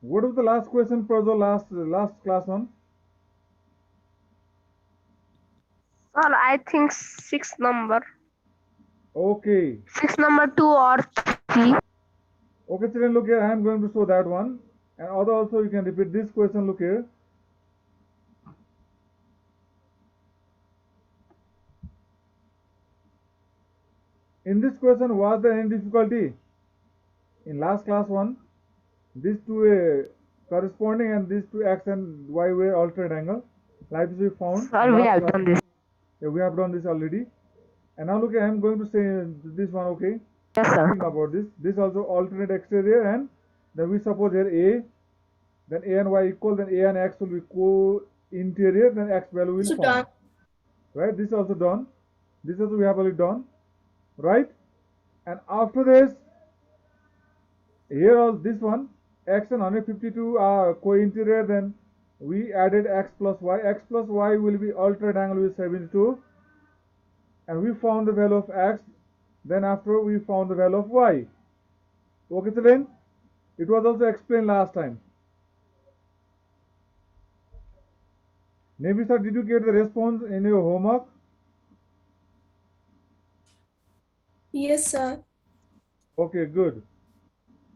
What was the last question for the last class one? Sir, I think six number. Okay. 2 or 3. Okay, children, look here. I am going to show that one. And other also you can repeat this question. Look here. In this question, was there any difficulty? In last class one, these two corresponding and these two x and y were alternate angle. Like we found in Sir, we last have class. done this. Yeah, we have done this already. And now look, I am going to say this one. Okay. Yes, sir. Think about this. This also alternate exterior, and then we suppose here a, then a and y equal, then a and x will be co-interior, then x value will So form. done. Right? This also done. This also we have already done. Right? And after this, here also this one, x and 152 are co-interior, then we added x plus y. X plus y will be alternate angle with 72, and we found the value of x. Then after we found the value of y. Okay, children? It was also explained last time. Maybe sir, did you get the response in your homework? Yes, sir. Okay, good.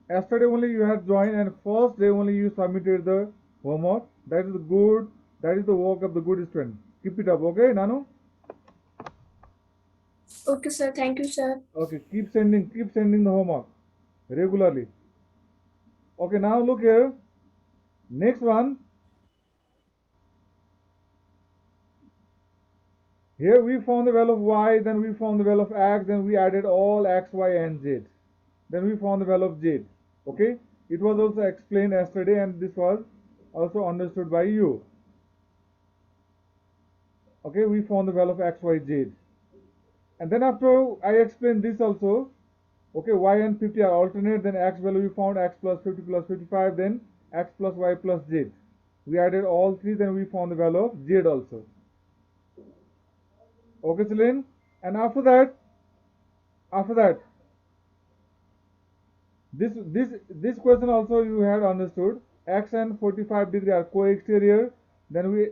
Yesterday only you had joined, and first day only you submitted the homework. That is good. That is the work of the good student. Keep it up, okay, Nanu? Okay, sir. Thank you, sir. Okay, keep sending the homework regularly. Okay, now look here. Next one. Here we found the value of y, then we found the value of x, then we added all x, y, and z. Then we found the value of z. Okay, it was also explained yesterday, and this was also understood by you. Okay, we found the value of x, y, z. And then after I explained this also, okay, y and 50 are alternate, then x value we found x plus 50 plus 55, then x plus y plus z. We added all three, then we found the value of z also. Okay, children? And after that, this question also you had understood. X and 45 degree are co-exterior. Then we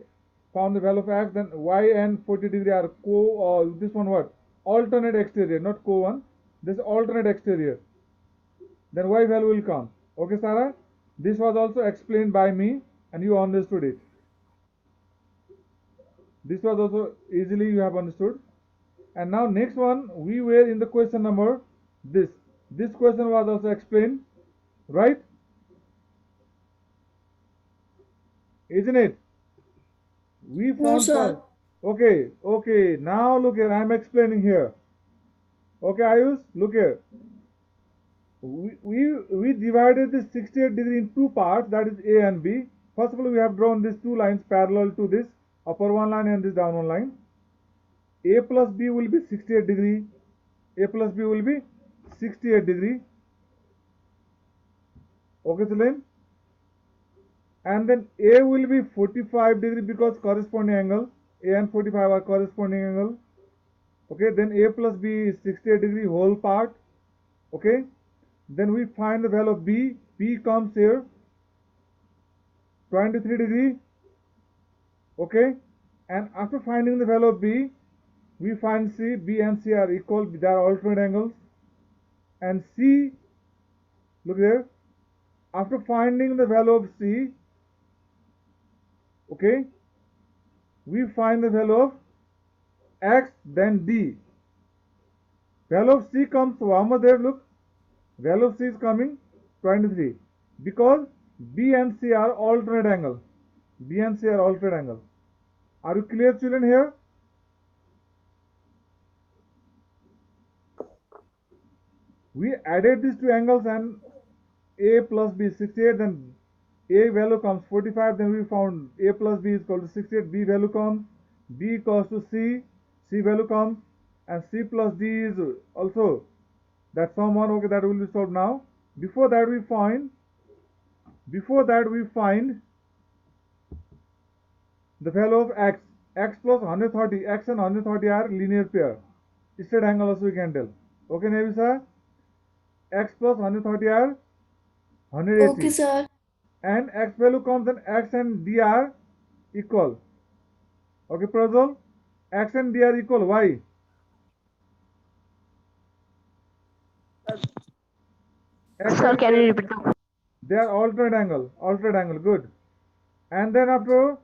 found the value of x. Then y and 40 degree are this one what? Alternate exterior, not co one. This alternate exterior. Then y value will come. Okay, Sarah? This was also explained by me, and you understood it. This was also easily you have understood. And now next one, we were in the question number this. This question was also explained, right? Isn't it? We No, found sir. first. Okay. Now look here. I'm explaining here. Okay, Ayush, look here. We divided this 68 degree in two parts, that is A and B. First of all, we have drawn these two lines parallel to this upper one line and this down one line. A plus B will be 68 degree. A plus B will be 68 degree. Okay, children? And then A will be 45 degree because corresponding angle. A and 45 are corresponding angle. Okay, then A plus B is 68 degree whole part. Okay, then we find the value of B. B comes here 23 degree. Okay, and after finding the value of B, we find C. B and C are equal, they are alternate angles. And C, look there, after finding the value of C, okay, we find the value of X, then D. Value of C comes Vama there, look, value of C is coming 23 because B and C are alternate angle. B and C are alternate angle. Are you clear, children, here? We added these two angles, and A plus B is 68, then A value comes 45, then we found A plus B is equal to 68, B value comes, B equals to C, C value comes, and C plus D is also that sum one. Okay, that will be solved now. Before that we find the value of x. X plus 130, x and 130 are linear pair. Straight angle also we can tell. Okay, Navisa? X plus 130 are Okay, 180. sir. and x value comes, then x and d are equal. Okay, Prajwal, x and d are equal. Why? X Sir, and can d you are, repeat the? they are alternate angle. Alternate angle. Good. And then after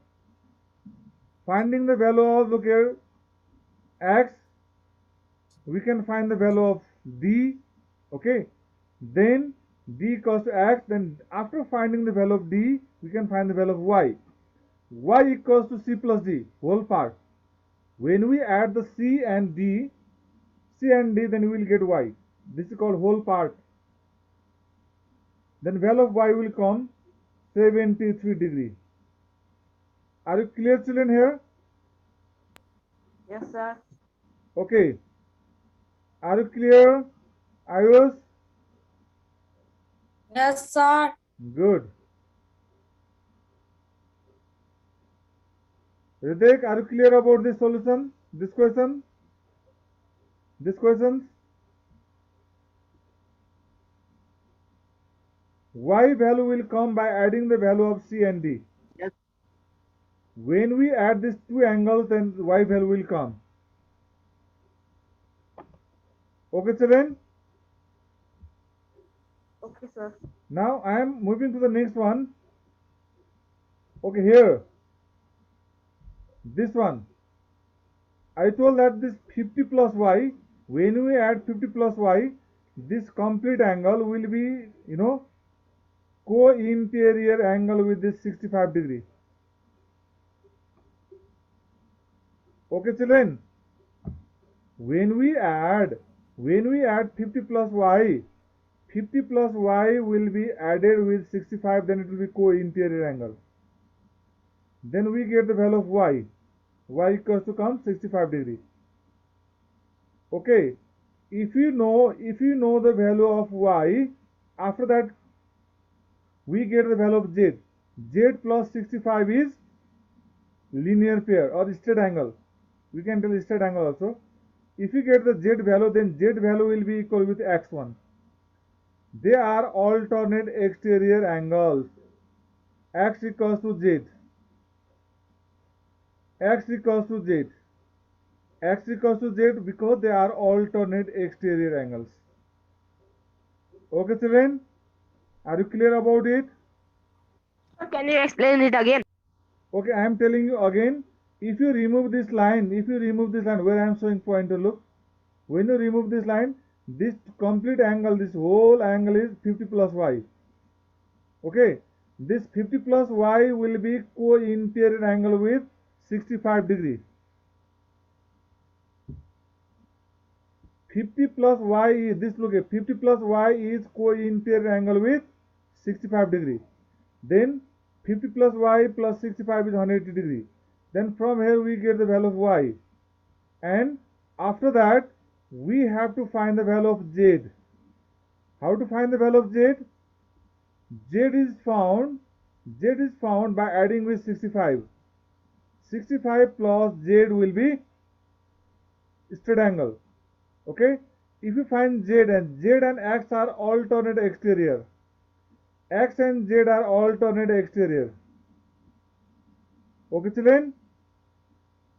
finding the value of, look here, x, we can find the value of d. Okay, then d equals to x. Then after finding the value of d, we can find the value of y. Y equals to c plus d whole part. When we add the c and d, then we will get y. This is called whole part. Then value of y will come 73 degree. Are you clear, children, here? Yes, sir. Okay. Are you clear, Ayush? Yes, sir. Good. Ritik, are you clear about this solution? This question? This question? Y value will come by adding the value of c and d. Yes. When we add these two angles, then y value will come. Okay, children? Okay, sir. Now I am moving to the next one. Okay, here. This one. I told that this 50 plus y, when we add 50 plus y, this complete angle will be, co-interior angle with this 65 degree. Okay, children. When we add 50 plus y, 50 plus y will be added with 65, then it will be co-interior angle. Then we get the value of y. Y equals to come 65 degree. Okay, if you know the value of y, after that we get the value of z. Z plus 65 is linear pair or straight angle. We can tell straight angle also. If you get the z value, then z value will be equal with x1. They are alternate exterior angles. X equals to z. X equals to z. X equals to z because they are alternate exterior angles. Okay, children? Are you clear about it? Sir, can you explain it again? Okay, I am telling you again. If you remove this line, where I am showing pointer, look. When you remove this line, this complete angle, this whole angle is 50 plus y. Okay, this 50 plus y will be co-interior angle with 65 degree. 50 plus y is this, look at 50 plus y is co-interior angle with 65 degree. Then 50 plus y plus 65 is 180 degree. Then from here we get the value of y. And after that we have to find the value of z. How to find the value of z? Z is found by adding with 65. 65 plus z will be straight angle. Okay, if you find z and x are alternate exterior, x and z are alternate exterior. Okay, children,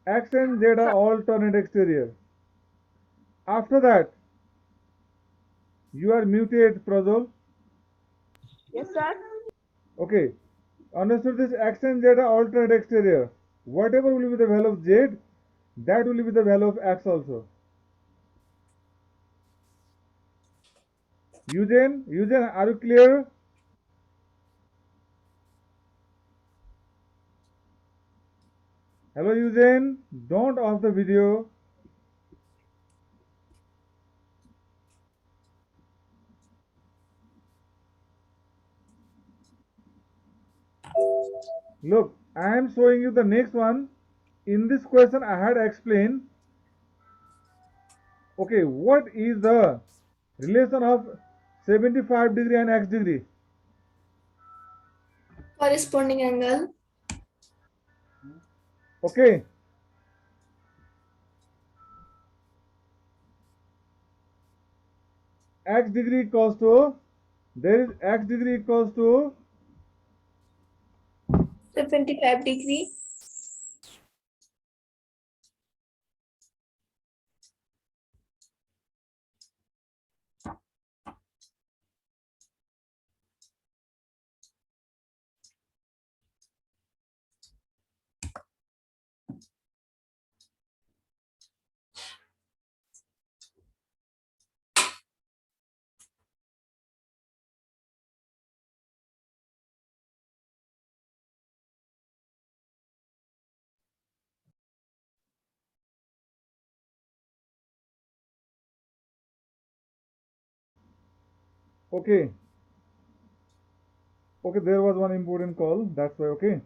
x and z are Sir. alternate exterior. After that you are muted, Prajol. Yes, sir. Okay, understood, this x and z are alternate exterior. Whatever will be the value of z, that will be the value of x also. Eugene, are you clear? Hello, Eugene. Don't off the video. Look, I am showing you the next one. In this question, I had explained. Okay, what is the relation of 75 degree and x degree? Corresponding angle. Okay, x degree equals to, there is x degree equals to 75 degree. Okay. Okay, there was one important call. That's why. Okay.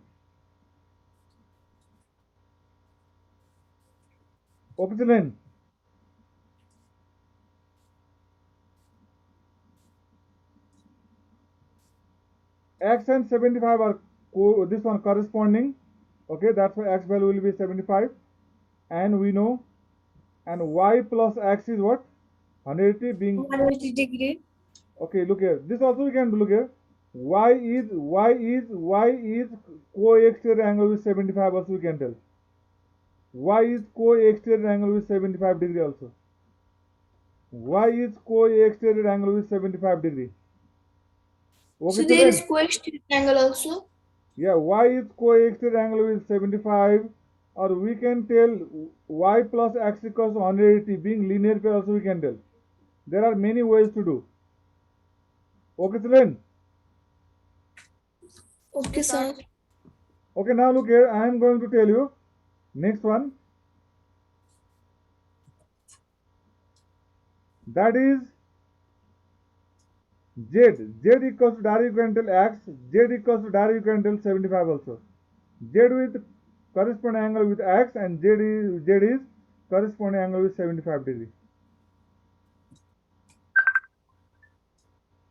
Okay, children. X and 75 are this one corresponding. Okay, that's why X value will be 75. And we know, and Y plus X is what? 180 being, 180 degree. okay, look here. This also we can look here. Y is co-exterior angle with 75 also we can tell. Y is co-exterior angle with 75 degree also. Y is co-exterior angle with 75 degree. Okay, So there is children. coexterior angle also. Yeah, Y is co-exterior angle with 75, or we can tell Y plus X equals 180 being linear pair also we can tell. There are many ways to do. Okay, children. Okay, sir. Okay, now look here. I am going to tell you next one. That is Z. Z equals to direct you can tell X. Z equals to direct you can tell 75 also. Z with corresponding angle with X, and Z is corresponding angle with 75 degree.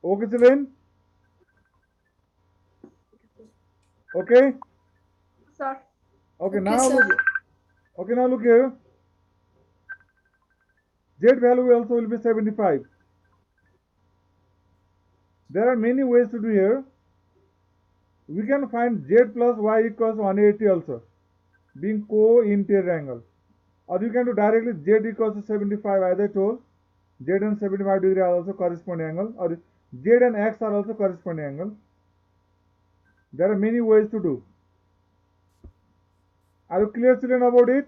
Okay, children. Okay. Sir. Okay, Okay, now sir. look. Okay, now look here. Z value also will be 75. There are many ways to do here. We can find Z plus Y equals 180 also, being co-interior angle. Or you can do directly Z equals to 75 as I told. Z and 75 degree are also corresponding angle, or Z and X are also corresponding angle. There are many ways to do. Are you clear, children, about it?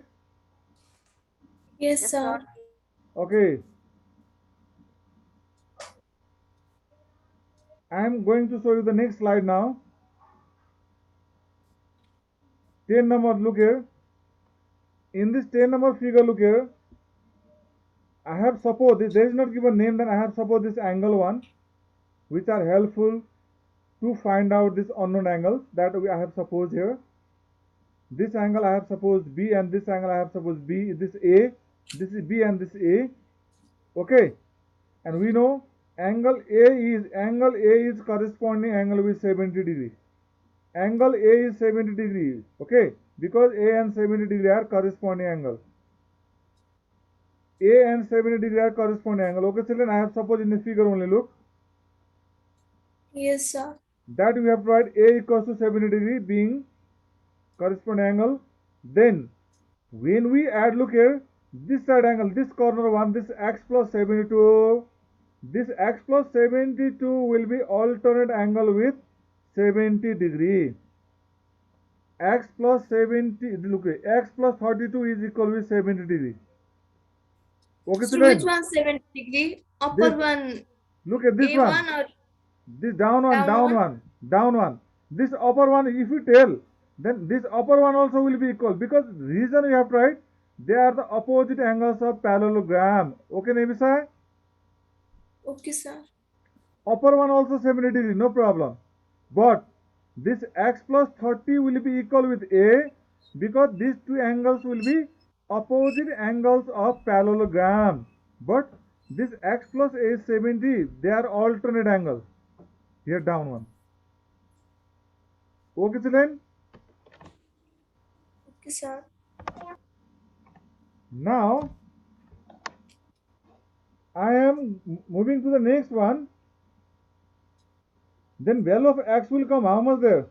Yes, Yes, sir. sir. Okay. I am going to show you the next slide now. 10 number, look here. In this 10 number figure, look here. I have supposed, there is not given name, then I have supposed this angle 1, which are helpful to find out this unknown angles that I have supposed here. This angle I have supposed B, and this angle I have supposed B, this A, this is B, and this A. Okay, and we know angle A is corresponding angle with 70 degree. Angle A is 70 degree. Okay, because A and 70 degree are corresponding angle. A and 70 degree are corresponding angle. Okay, children, I have supposed in the figure only. Look, Yes, sir. that we have tried A equals to 70 degree being corresponding angle. Then when we add, look here, this side angle, this corner one, this X plus 72, this X plus 72 will be alternate angle with 70 degree. X plus 70, look here, X plus 32 is equal with 70 degree. Okay, So which children, one 70 degree? Upper this, one look at this A1 one, or this down one, down down one? one, down one. This upper one, if you tell, then this upper one also will be equal, because reason we have tried, they are the opposite angles of parallelogram. Okay, Nebisa? Okay, sir. Upper one also 70 degree, no problem. But this X plus 30 will be equal with A, because these two angles will be opposite angles of parallelogram. But this X plus A is 70, they are alternate angles. Here down one. Okay, children? Okay, sir. Now I am moving to the next one. Then value of X will come how much there?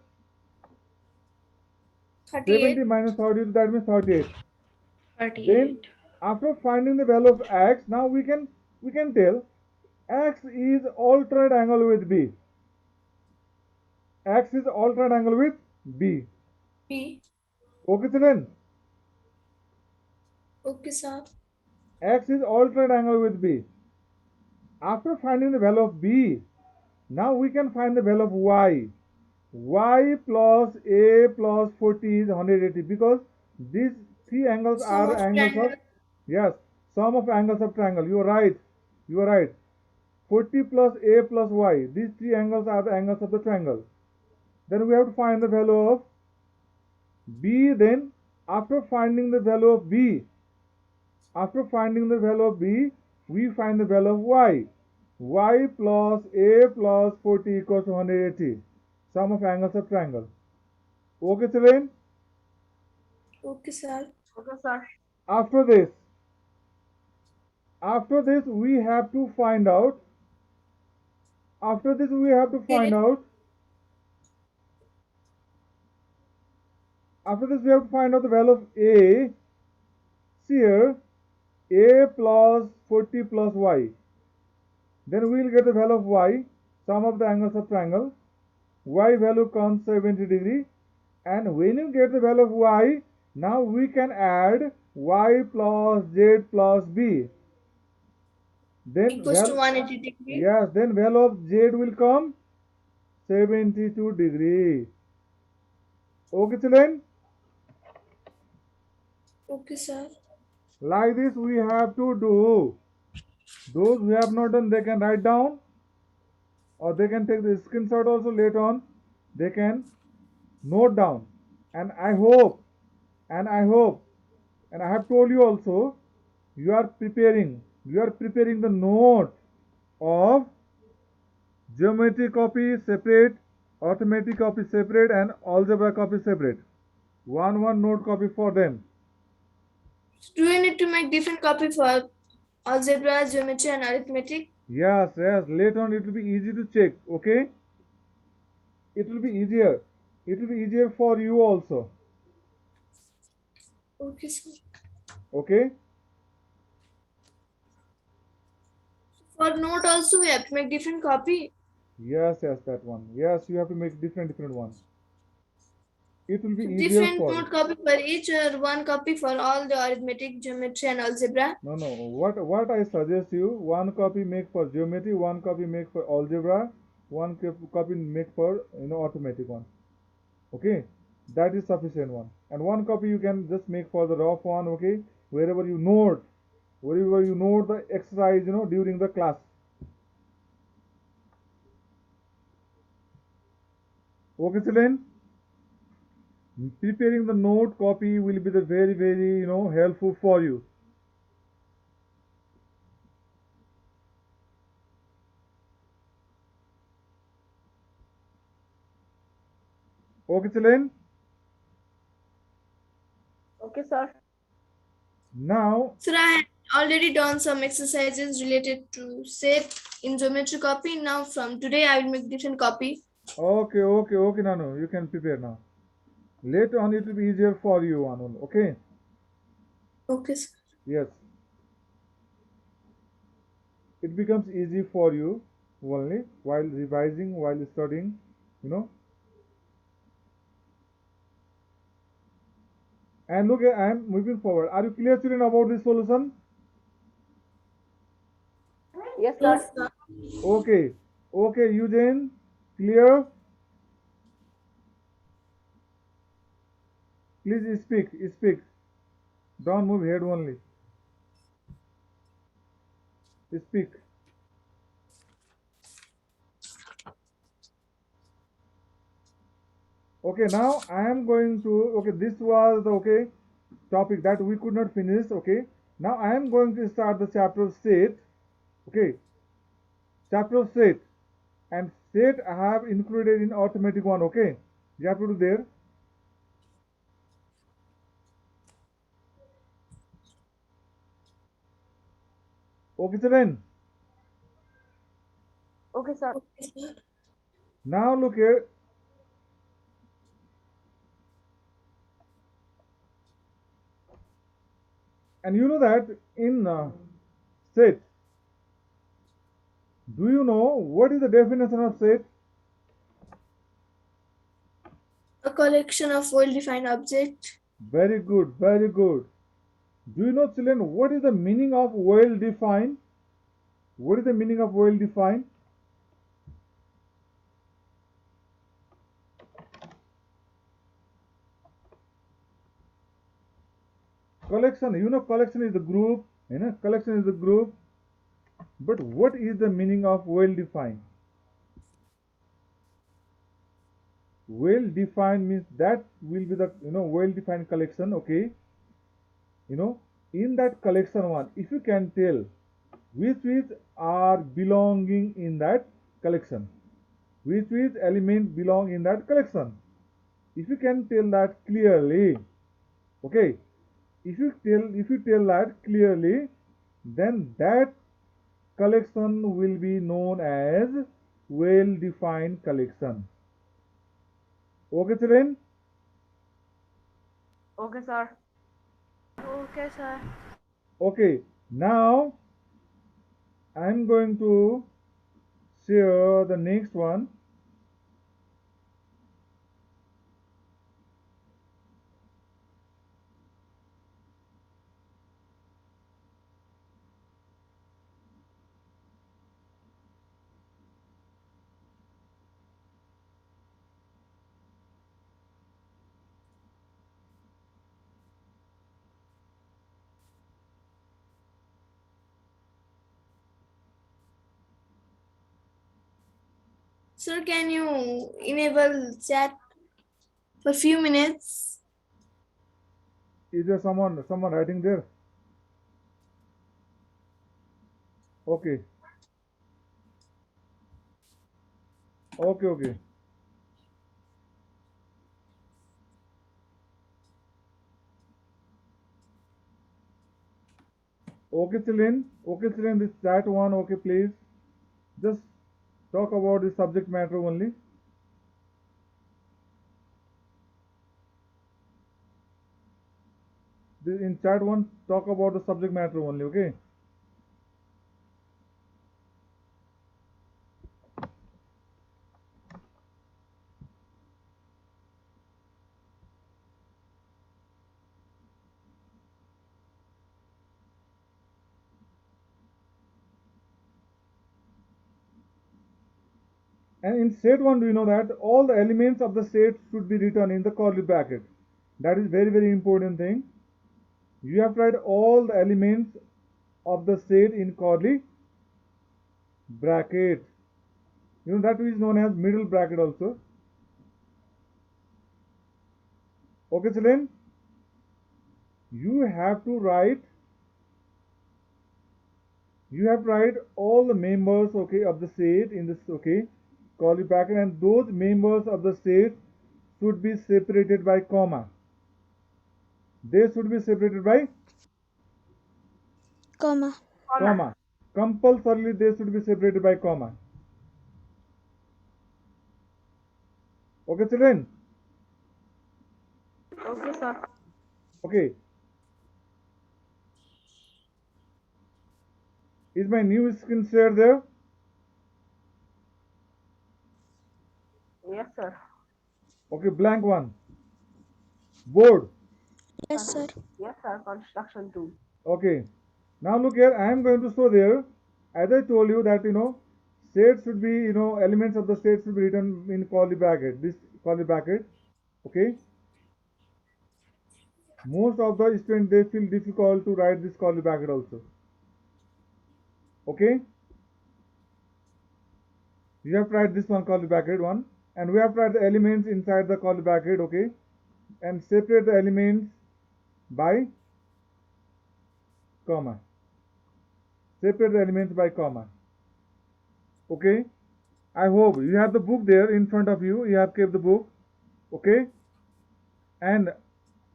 70 38. minus 32, that means 38. Then 38. after finding the value of x, now we can tell x is alternate angle with b. X is alternate angle with b. B. Okay, children. Okay, sir. X is alternate angle with b. After finding the value of b, now we can find the value of y. Y plus a plus 40 is 180 because these three angles Sum are of angles of, triangle. yes, sum of angles of triangle. You are right. You are right. 40 plus a plus y. These three angles are the angles of the triangle. Then we have to find the value of b. Then after finding the value of b, we find the value of y. Y plus a plus 40 equals to 180. Sum of angles of triangle. Okay, children? Okay, sir. Okay, sir. After this, we have to find out. After this, we have to find Okay. out. After this, we have to find out the value of a. See here, a plus 40 plus y. Then we will get the value of y, sum of the angles of triangle. Y value comes 70 degree. And when you get the value of y, now we can add y plus z plus b. Then Equals to value, 180 degree. yes, then value of z will come 72 degree. Okay, children? Okay, sir. Like this we have to do. Those who have not done, they can write down, or they can take the screenshot also later on. They can note down. And I hope, and I hope, and I have told you also, you are preparing the note of geometry copy separate, arithmetic copy separate, and algebra copy separate. One note copy for them. Do we need to make different copy for algebra, geometry, and arithmetic? Yes, yes. Later on, it will be easy to check. Okay, it will be easier. It will be easier for you also. Okay, sir. Okay. For note also we have to make different copy. Yes, yes, that one. Yes, you have to make different one. It will be So easier different for you. note copy for each or one copy for all the arithmetic, geometry, and algebra. No, no. What I suggest you, one copy make for geometry, one copy make for algebra, one copy make for arithmetic one. Okay, that is sufficient one. And one copy you can just make for the rough one. Okay, wherever you note the exercise, during the class. Okay, children. Preparing the note copy will be the very helpful for you. Okay, children. Okay, sir. Now, So I had already done some exercises related to set in geometry copy. Now from today I will make different copy. okay, Nanu, you can prepare now. Later on, it will be easier for you, Anul. Okay. Okay, sir. Yes, it becomes easy for you only while revising, while studying. You know. And look, I am moving forward. Are you clear, children, about this solution? Yes, sir. Yes, sir. Okay. Okay, Eugene, clear? Please speak. Speak. Don't move head only. Speak. Okay, now I am going to. Okay, this was the topic that we could not finish. Okay, now I am going to start the chapter set. Okay, chapter set, and set I have included in arithmetic one. Okay, you have to do there. Okay, children. Okay, sir. Okay, sir. Now look here. And you know that in set, do you know what is the definition of set? A collection of well-defined objects. Very good, very good. Do you know, children, what is the meaning of well defined? What is the meaning of well defined? Collection, you know, collection is the group, collection is the group. But what is the meaning of well defined? Well defined means that will be the well defined collection. Okay, you know, in that collection one, if you can tell which are belonging in that collection, which element belong in that collection, if you can tell that clearly, okay, if you tell that clearly, then that collection will be known as well defined collection. Okay, children. Okay, sir. Okay, sir. Okay, now I'm going to share the next one. Sir, can you enable chat for a few minutes? Is there someone writing there? Okay, okay. Okay, children, this chat one, okay, please. Just talk about the subject matter only. In chat one, talk about the subject matter only, okay? And in set one, do you know that all the elements of the set should be written in the curly bracket? That is very important thing. You have to write all the elements of the set in curly bracket. You know that is known as middle bracket also. Okay, children, you have to write all the members, okay, of the set in this, okay, curly bracket, and those members of the set should be separated by comma. They should be separated by comma. comma. Compulsorily they should be separated by comma. Okay, children. Okay, sir. Okay. Is my new screen share there? Yes, sir. Okay, blank one. Board. Yes, sir. Yes, sir. Construction tool. Okay. Now look here, I am going to show there. As I told you that state should be, elements of the state should be written in curly bracket. This curly bracket. Okay. Most of the students they feel difficult to write this curly bracket also. Okay. You have to write this one curly bracket one, and we have to write the elements inside the curly bracket. Okay, and separate the elements by comma. Separate the elements by comma. Okay. I hope you have the book there in front of you. You have kept the book. Okay. And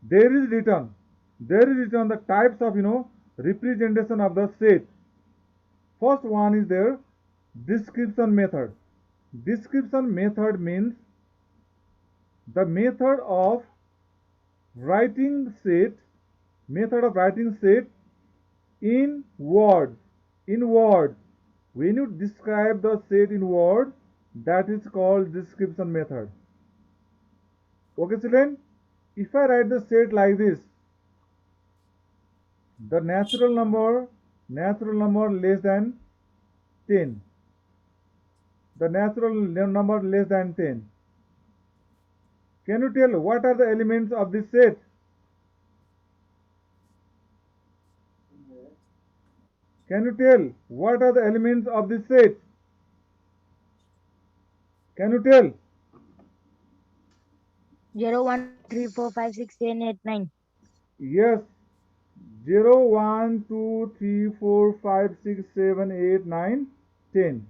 there is written the types of representation of the set. First one is there description method. Description method means the method of writing set in words. In words. When you describe the set in words, that is called description method. Okay, children? If I write the set like this, the natural number less than 10. The natural number less than 10. Can you tell what are the elements of this set? Can you tell what are the elements of this set? Can you tell? 0, 1, 2, 3, 4, 5, 6, 7, 8, 9. Yes. 0, 1, 2, 3, 4, 5, 6, 7, 8, 9, 10.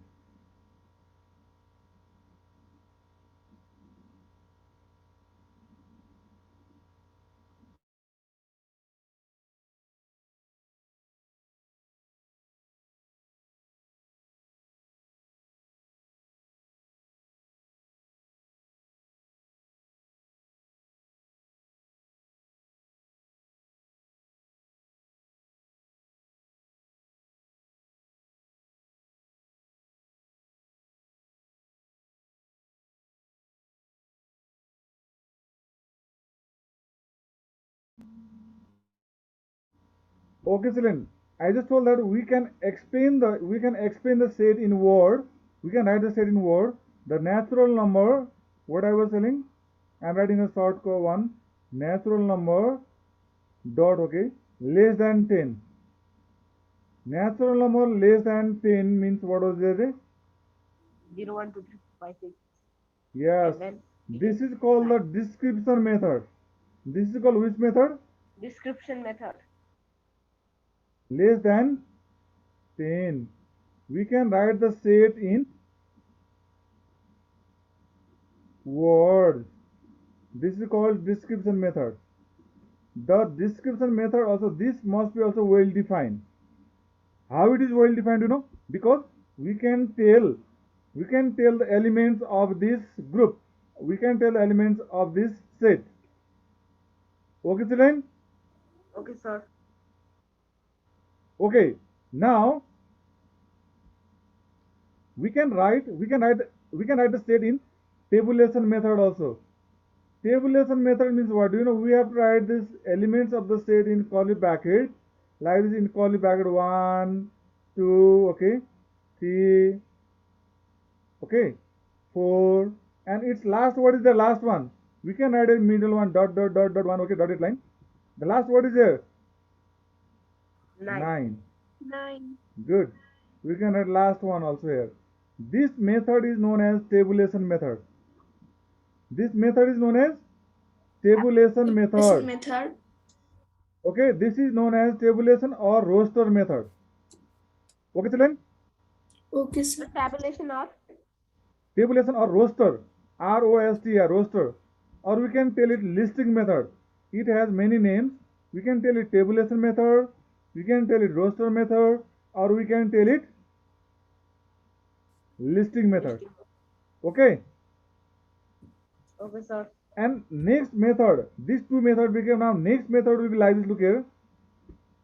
Okay, Celine. I just told that we can explain the set in word. We can write the set in word. The natural number. What I was telling. I'm writing a short one. Natural number dot. Okay. Less than 10. Natural number less than 10 means what was there? 0, 1, 2, 3, 4, 5, 6, Yes. 7. This is called the description method. This is called which method? Description method. Less than 10. We can write the set in words. This is called description method. The description method also, this must be also well defined. How it is well defined, because we can tell the elements of this group. We can tell the elements of this set. Okay, children? Okay, sir. Okay. Now we can write the set in tabulation method also. Tabulation method means what? We have to write these elements of the set in curly bracket, like this in curly bracket 1, 2, okay, 3, okay, 4, and its last word is the last one. We can write a middle one, dot, dot, dot, dot, 1, okay, dotted line. The last word is there, 9. 9. 9. Good. We can write last one also here. This method is known as tabulation method. This method is known as tabulation Tabulation method. method. Okay, this is known as tabulation or roster method. Okay, children? Okay, sir. Tabulation or? Tabulation or roster, R-O-S-T-R, roster. Or we can tell it listing method. It has many names. We can tell it tabulation method, we can tell it roster method, or we can tell it listing method. Okay? Okay, sir. And next method, these two methods became now next method will be like this. Look here.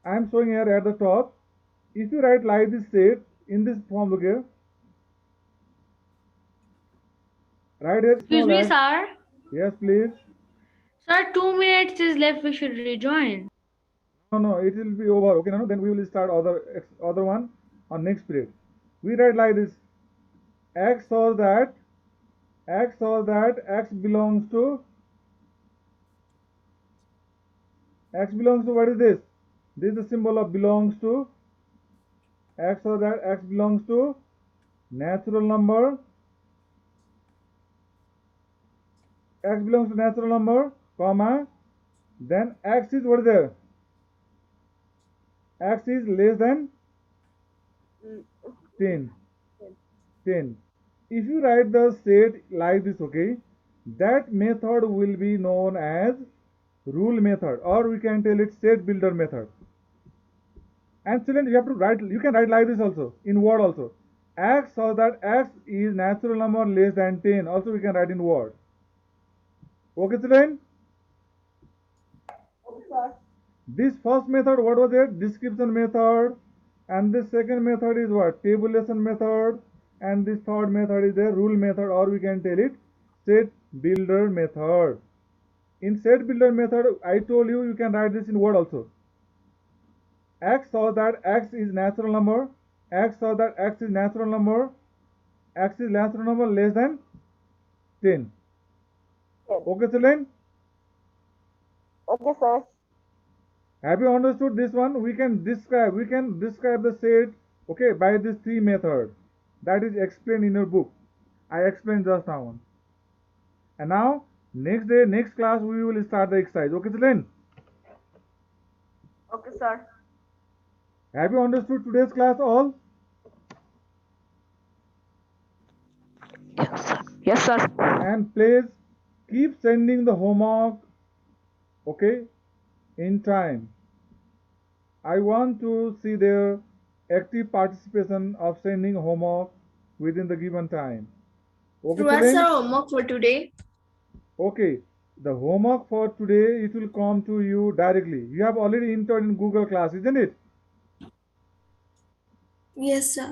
I am showing here at the top. If you write like this set in this form, look here. Right here. Excuse small me, x. sir. Yes, please. Sir, 2 minutes is left. We should rejoin. No, it will be over. Okay, no, then we will start other one on next period. We write like this: x belongs to what is this? This is the symbol of belongs to. X or that x belongs to natural number. X belongs to natural number, comma. Then x is what is there? X is less than 10. 10. If you write the set like this, okay, that method will be known as rule method, or we can tell it set builder method. And children, you can write like this also, in word also. X, or that x is natural number less than 10, also we can write in word. Okay, children? This first method, what was it? Description method. And this second method is what? Tabulation method. And this third method is the rule method, or we can tell it set builder method. In set builder method, I told you, you can write this in word also. X, so that X is natural number. X, so that X is natural number. X is natural number less than 10. Okay, children? Okay, sir. Have you understood this one? We can describe the set, okay, by these three methods. That is explained in your book. I explained just now. And now, next class, we will start the exercise. Okay, children? Okay, sir. Have you understood today's class all? Yes, sir. And please keep sending the homework, okay, in time. I want to see their active participation of sending homework within the given time. Okay, What's children? our homework for today? Okay, the homework for today, it will come to you directly. You have already entered in Google Class, isn't it? Yes, sir.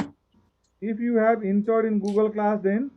If you have entered in Google Class, then